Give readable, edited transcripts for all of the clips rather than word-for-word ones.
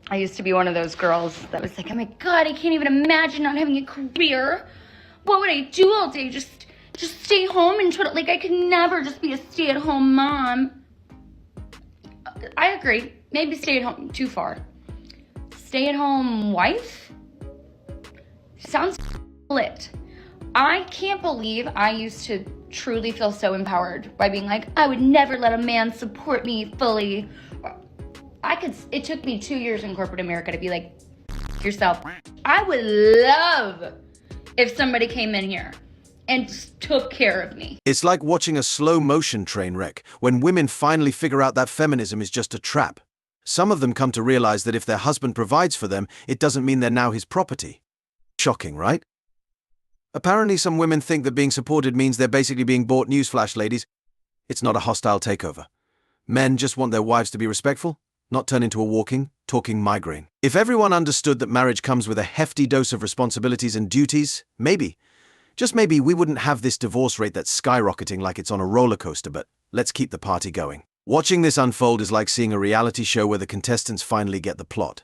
I used to be one of those girls that was like, oh my God, I can't even imagine not having a career. What would I do all day? Just stay home and try to, like, I could never just be a stay-at-home mom. I agree. Maybe stay-at-home, too far. Stay-at-home wife? Sounds lit. I can't believe I used to truly feel so empowered by being like, I would never let a man support me fully. It took me 2 years in corporate America to be like, yourself. I would love if somebody came in here and just took care of me. It's like watching a slow-motion train wreck when women finally figure out that feminism is just a trap. Some of them come to realize that if their husband provides for them, it doesn't mean they're now his property. Shocking, right? Apparently some women think that being supported means they're basically being bought. Newsflash, ladies. It's not a hostile takeover. Men just want their wives to be respectful, not turn into a walking, talking migraine. If everyone understood that marriage comes with a hefty dose of responsibilities and duties, maybe, just maybe, we wouldn't have this divorce rate that's skyrocketing like it's on a roller coaster, but let's keep the party going. Watching this unfold is like seeing a reality show where the contestants finally get the plot.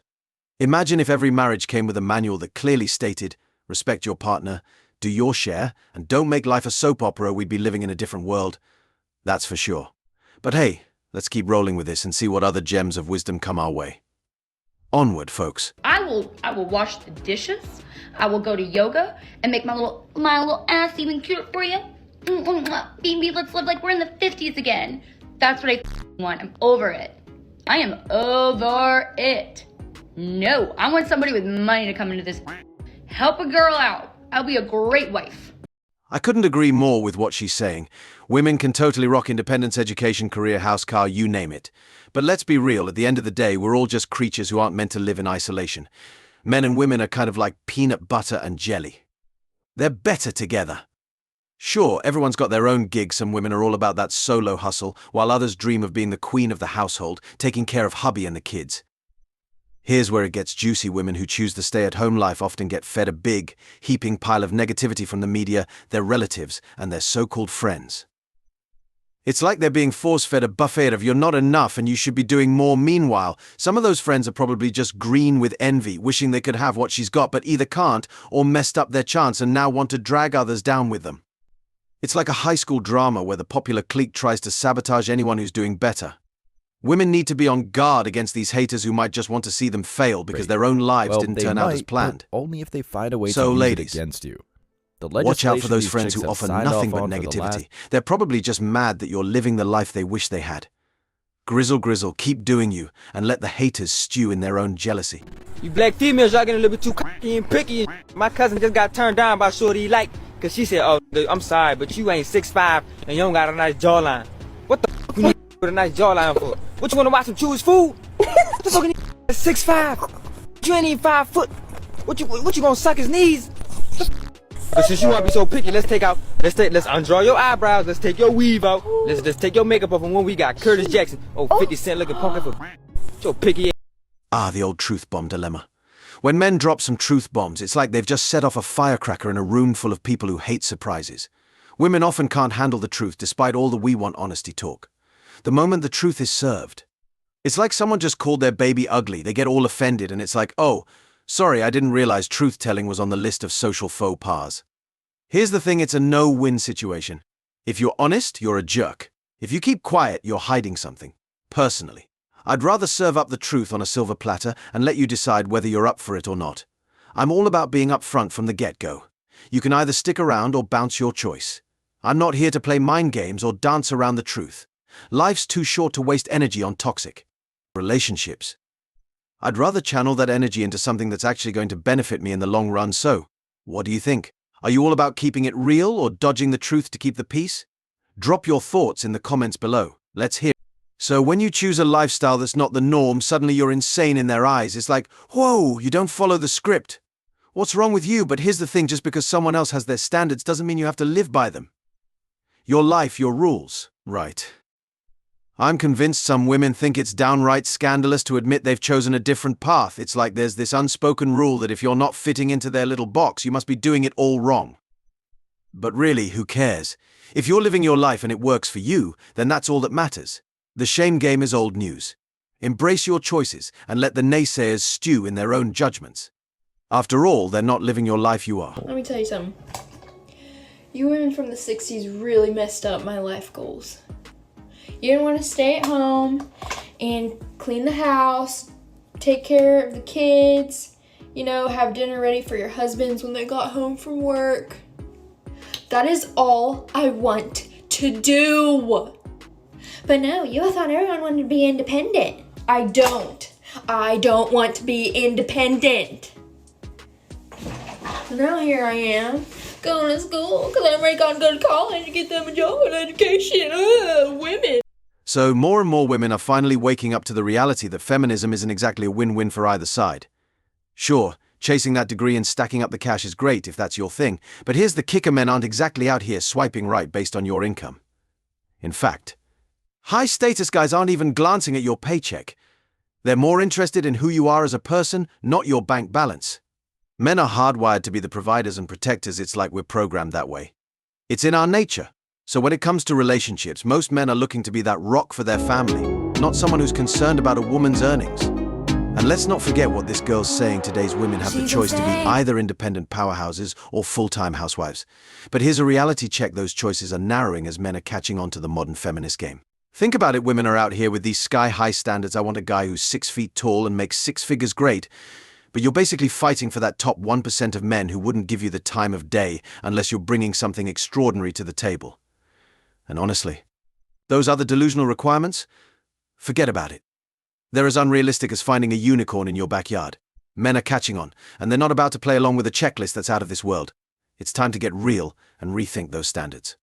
Imagine if every marriage came with a manual that clearly stated, respect your partner, do your share, and don't make life a soap opera. We'd be living in a different world. That's for sure. But hey, let's keep rolling with this and see what other gems of wisdom come our way. Onward, folks. I will wash the dishes. I will go to yoga and make my little ass even cuter for you. Baby, let's live like we're in the 50s again. That's what I want. I'm over it. I am over it. No, I want somebody with money to come into this. Help a girl out. I'll be a great wife. I couldn't agree more with what she's saying. Women can totally rock independence, education, career, house, car, you name it. But let's be real, at the end of the day, we're all just creatures who aren't meant to live in isolation. Men and women are kind of like peanut butter and jelly. They're better together. Sure, everyone's got their own gig. Some women are all about that solo hustle, while others dream of being the queen of the household, taking care of hubby and the kids. Here's where it gets juicy. Women who choose the stay-at-home life often get fed a big, heaping pile of negativity from the media, their relatives, and their so-called friends. It's like they're being force-fed a buffet of you're not enough and you should be doing more. Meanwhile, some of those friends are probably just green with envy, wishing they could have what she's got, but either can't or messed up their chance and now want to drag others down with them. It's like a high school drama where the popular clique tries to sabotage anyone who's doing better. Women need to be on guard against these haters who might just want to see them fail because their own lives didn't turn out as planned. Only if they find a way So, to use ladies, it against you. Watch out for those friends who offer nothing but negativity. They're probably just mad that you're living the life they wish they had. Grizzle, keep doing you, and let the haters stew in their own jealousy. You black females, y'all getting a little bit too cocky and picky. My cousin just got turned down by shorty he liked, cause she said, oh, I'm sorry, but you ain't 6'5", and you don't got a nice jawline. What the f*** you need with a nice jawline for? What, you wanna watch some Jewish food? What the fuck you need 6'5"? You ain't even 5 foot. What you gonna suck his knees? But since you wanna be so picky, let's undraw your eyebrows, let's take your weave out, let's take your makeup off, and when we got Curtis Jackson, 50 Cent looking pumpkin for so picky. Ah, the old truth bomb dilemma. When men drop some truth bombs, it's like they've just set off a firecracker in a room full of people who hate surprises. Women often can't handle the truth despite all the we want honesty talk. The moment the truth is served, it's like someone just called their baby ugly. They get all offended and it's like, oh, sorry, I didn't realize truth-telling was on the list of social faux pas. Here's the thing, it's a no-win situation. If you're honest, you're a jerk. If you keep quiet, you're hiding something. Personally, I'd rather serve up the truth on a silver platter and let you decide whether you're up for it or not. I'm all about being upfront from the get-go. You can either stick around or bounce, your choice. I'm not here to play mind games or dance around the truth. Life's too short to waste energy on toxic relationships. I'd rather channel that energy into something that's actually going to benefit me in the long run. So, what do you think? Are you all about keeping it real or dodging the truth to keep the peace? Drop your thoughts in the comments below. Let's hear. So when you choose a lifestyle that's not the norm, suddenly you're insane in their eyes. It's like, whoa, you don't follow the script. What's wrong with you? But here's the thing, just because someone else has their standards doesn't mean you have to live by them. Your life, your rules. Right. I'm convinced some women think it's downright scandalous to admit they've chosen a different path. It's like there's this unspoken rule that if you're not fitting into their little box, you must be doing it all wrong. But really, who cares? If you're living your life and it works for you, then that's all that matters. The shame game is old news. Embrace your choices and let the naysayers stew in their own judgments. After all, they're not living your life, you are. Let me tell you something. You women from the 60s really messed up my life goals. You didn't want to stay at home and clean the house, take care of the kids, have dinner ready for your husbands when they got home from work. That is all I want to do. But no, you thought everyone wanted to be independent. I don't. I don't want to be independent. Now here I am, going to school because I'm ready to go to college to get them a job and education. Women. So more and more women are finally waking up to the reality that feminism isn't exactly a win-win for either side. Sure, chasing that degree and stacking up the cash is great if that's your thing, but here's the kicker: men aren't exactly out here swiping right based on your income. In fact, high-status guys aren't even glancing at your paycheck. They're more interested in who you are as a person, not your bank balance. Men are hardwired to be the providers and protectors. It's like we're programmed that way. It's in our nature. So when it comes to relationships, most men are looking to be that rock for their family, not someone who's concerned about a woman's earnings. And let's not forget what this girl's saying: today's women have the choice to be either independent powerhouses or full-time housewives. But here's a reality check: those choices are narrowing as men are catching on to the modern feminist game. Think about it, women are out here with these sky-high standards. I want a guy who's 6 feet tall and makes 6 figures, great. But you're basically fighting for that top 1% of men who wouldn't give you the time of day unless you're bringing something extraordinary to the table. And honestly, those other delusional requirements? Forget about it. They're as unrealistic as finding a unicorn in your backyard. Men are catching on, and they're not about to play along with a checklist that's out of this world. It's time to get real and rethink those standards.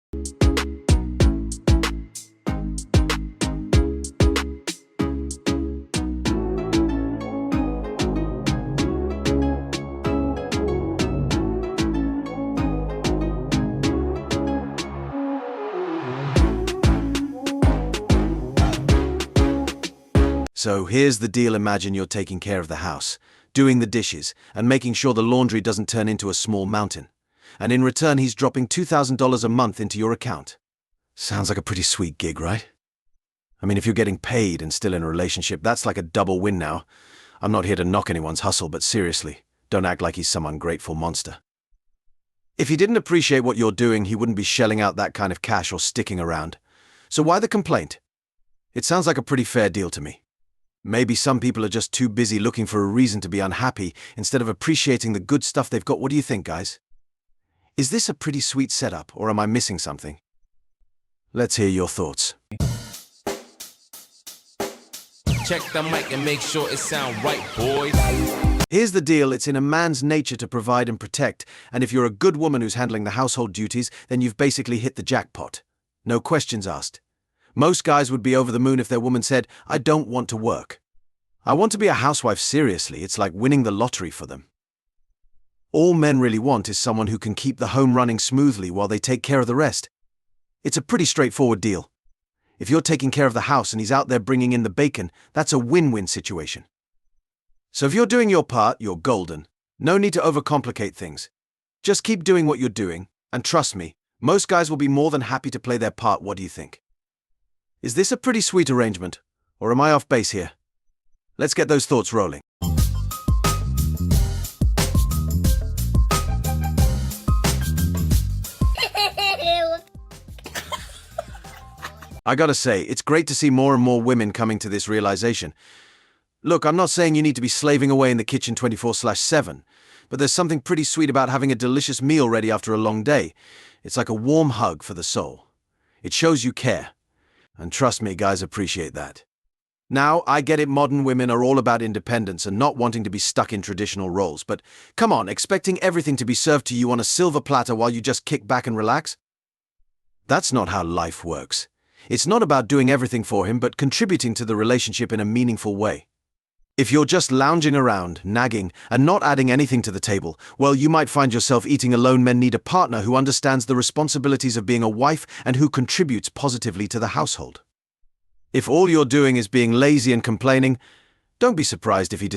So here's the deal: imagine you're taking care of the house, doing the dishes, and making sure the laundry doesn't turn into a small mountain. And in return, he's dropping $2,000 a month into your account. Sounds like a pretty sweet gig, right? I mean, if you're getting paid and still in a relationship, that's like a double win now. I'm not here to knock anyone's hustle, but seriously, don't act like he's some ungrateful monster. If he didn't appreciate what you're doing, he wouldn't be shelling out that kind of cash or sticking around. So why the complaint? It sounds like a pretty fair deal to me. Maybe some people are just too busy looking for a reason to be unhappy instead of appreciating the good stuff they've got. What do you think, guys? Is this a pretty sweet setup, or am I missing something? Let's hear your thoughts. Check the mic and make sure it sound right, boys. Here's the deal: it's in a man's nature to provide and protect, and if you're a good woman who's handling the household duties, then you've basically hit the jackpot. No questions asked. Most guys would be over the moon if their woman said, "I don't want to work. I want to be a housewife." Seriously, it's like winning the lottery for them. All men really want is someone who can keep the home running smoothly while they take care of the rest. It's a pretty straightforward deal. If you're taking care of the house and he's out there bringing in the bacon, that's a win-win situation. So if you're doing your part, you're golden. No need to overcomplicate things. Just keep doing what you're doing, and trust me, most guys will be more than happy to play their part. What do you think? Is this a pretty sweet arrangement, or am I off base here? Let's get those thoughts rolling. I gotta say, it's great to see more and more women coming to this realization. Look, I'm not saying you need to be slaving away in the kitchen 24/7, but there's something pretty sweet about having a delicious meal ready after a long day. It's like a warm hug for the soul. It shows you care. And trust me, guys appreciate that. Now, I get it, modern women are all about independence and not wanting to be stuck in traditional roles, but come on, expecting everything to be served to you on a silver platter while you just kick back and relax? That's not how life works. It's not about doing everything for him, but contributing to the relationship in a meaningful way. If you're just lounging around, nagging, and not adding anything to the table, well, you might find yourself eating alone. Men need a partner who understands the responsibilities of being a wife and who contributes positively to the household. If all you're doing is being lazy and complaining, don't be surprised if he